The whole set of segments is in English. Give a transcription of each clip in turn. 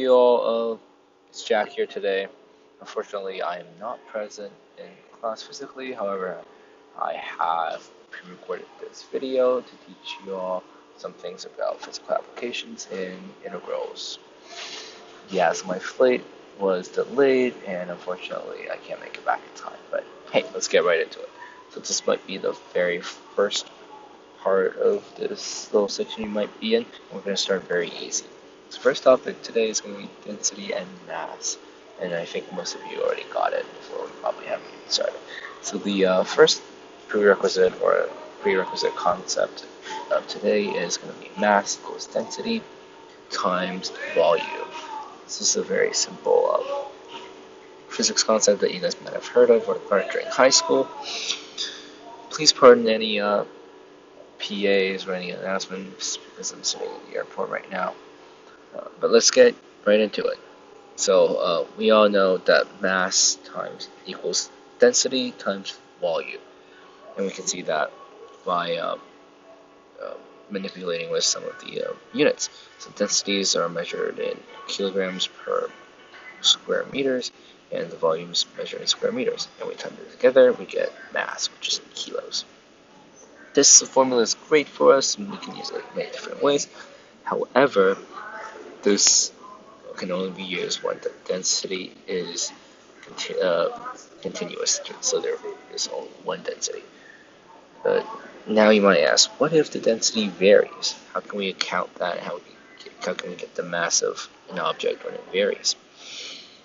you all. It's Jack here today. Unfortunately, I am not present in class physically. However, I have pre-recorded this video to teach you all some things about physical applications in integrals. Yes, my flight was delayed, and unfortunately, I can't make it back in time. But hey, let's get right into it. So this might be the very first part of this little section you might be in. We're going to start very easy. So first topic today is going to be density and mass, and I think most of you already got it, so we probably haven't even started. So the first prerequisite concept of today is going to be mass equals density times volume. This is a very simple physics concept that you guys might have heard of or learned during high school. Please pardon any PAs or any announcements because I'm sitting in the airport right now. But let's get right into it. So we all know that mass times equals density times volume, and we can see that by manipulating with some of the units. So densities are measured in kilograms per square meters, and the volumes measured in square meters. And we times it together, we get mass, which is in kilos. This formula is great for us, and we can use it in many different ways. However, this can only be used when the density is continuous, so there is only one density. But now you might ask, what if the density varies? How can we account that? How can we get the mass of an object when it varies?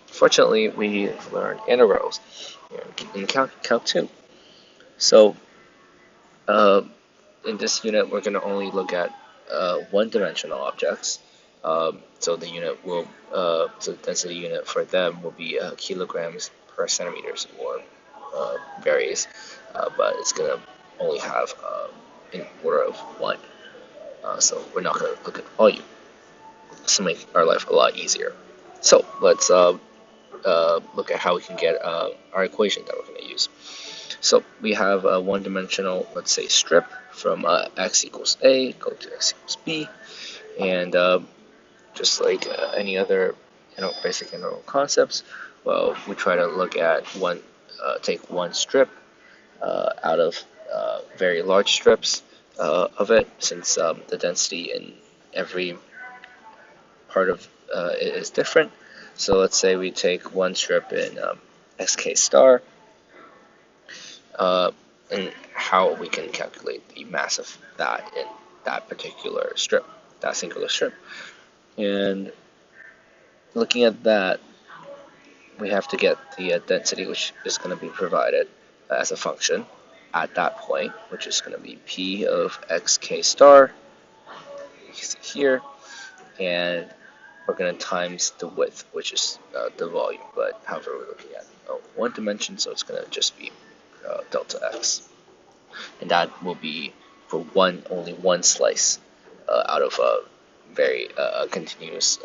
Fortunately, we learned integrals in Calc 2. So in this unit, we're going to only look at one-dimensional objects. So the unit will, so the density unit for them will be kilograms per centimeters, or varies, but it's going to only have an order of 1. So we're not going to look at volume. This will make our life a lot easier. So let's look at how we can get our equation that we're going to use. So we have a one-dimensional, let's say, strip from x equals a, go to x equals b, and just like any other basic integral concepts, well, we try to look at take one strip out of very large strips of it, since the density in every part of it is different. So let's say we take one strip in xk star, and how we can calculate the mass of that in that particular strip, that singular strip. And looking at that, we have to get the density, which is going to be provided as a function at that point, which is going to be p of xk star, you can see here, and we're going to times the width, which is the volume, but however we're looking at one dimension, so it's going to just be delta x, and that will be for only one slice out of a very continuous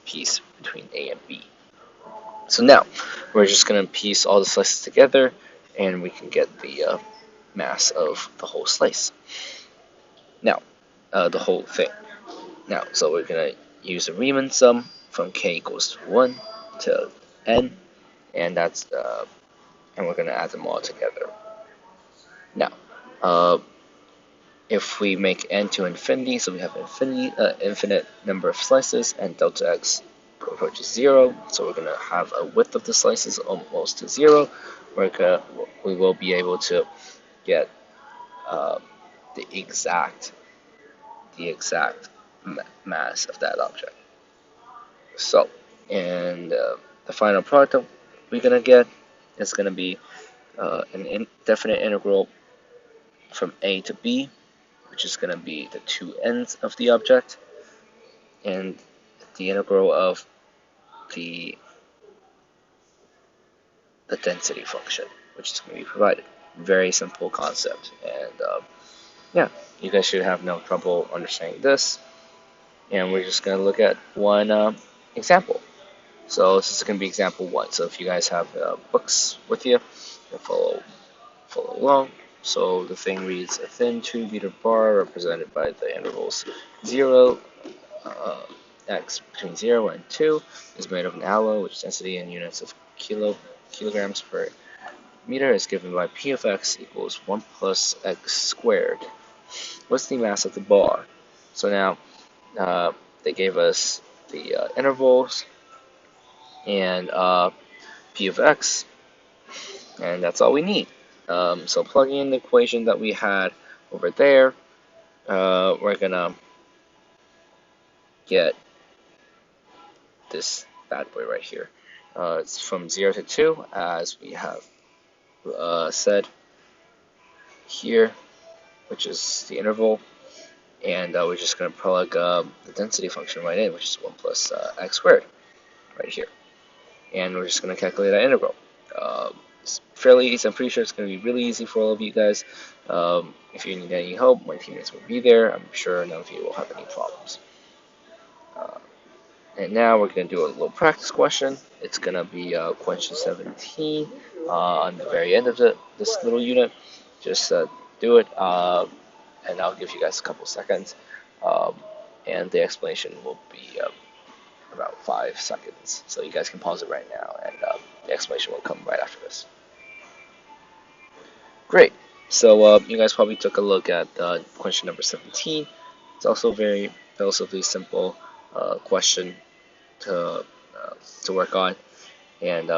piece between A and B. So now we're just going to piece all the slices together, and we can get the mass of the whole slice. Now, the whole thing. Now, so we're going to use a Riemann sum from k equals 1 to n, and that's and we're going to add them all together. Now, if we make n to infinity, so we have infinite number of slices, and delta x approaches 0, so we're going to have a width of the slices almost to 0. We will be able to get the exact mass of that object. So, and the final product that we're going to get is going to be an indefinite integral from a to b, which is going to be the two ends of the object, and the integral of the density function, which is going to be provided. Very simple concept, and yeah, you guys should have no trouble understanding this. And we're just going to look at one example. So this is going to be example 1. So if you guys have books with you, follow along. So the thing reads: a thin 2-meter bar represented by the intervals 0, x between 0 and 2 is made of an alloy, which density in units of kilograms per meter is given by p of x equals 1 plus x squared. What's the mass of the bar? So now they gave us the intervals and p of x, and that's all we need. So plugging in the equation that we had over there, we're gonna get this bad boy right here. It's from 0 to 2, as we have said here, which is the interval, and we're just going to plug the density function right in, which is 1 plus x squared right here, and we're just going to calculate that interval. It's fairly easy. I'm pretty sure it's going to be really easy for all of you guys. If you need any help, my teammates will be there. I'm sure none of you will have any problems. And now we're going to do a little practice question. It's going to be question 17 on the very end of this little unit. Just do it, and I'll give you guys a couple seconds. And the explanation will be about 5 seconds. So you guys can pause it right now, and the explanation will come right after this. Great. So you guys probably took a look at question number 17. It's also very relatively simple question to work on, and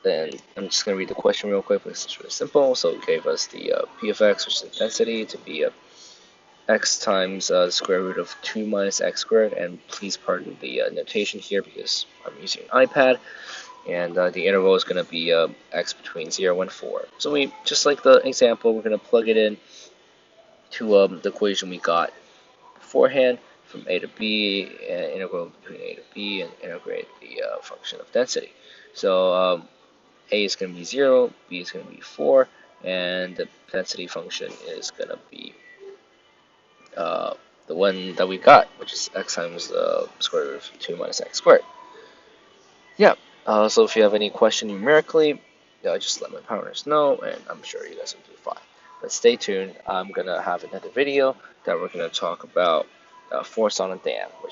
then I'm just going to read the question real quick because it's really simple. So it gave us the p of x, which is the density, to be x times the square root of 2 minus x squared, and please pardon the notation here because I'm using an iPad, and the interval is going to be x between 0 and 4. So we, just like the example, we're going to plug it in to the equation we got beforehand, from a to b, and integral between a to b, and integrate the function of density. So a is going to be 0, b is going to be 4, and the density function is going to be the one that we got, which is x times the square root of 2 minus x squared. Yeah, so if you have any question numerically, just let my partners know, and I'm sure you guys will do fine. But stay tuned. I'm going to have another video that we're going to talk about force on a dam, which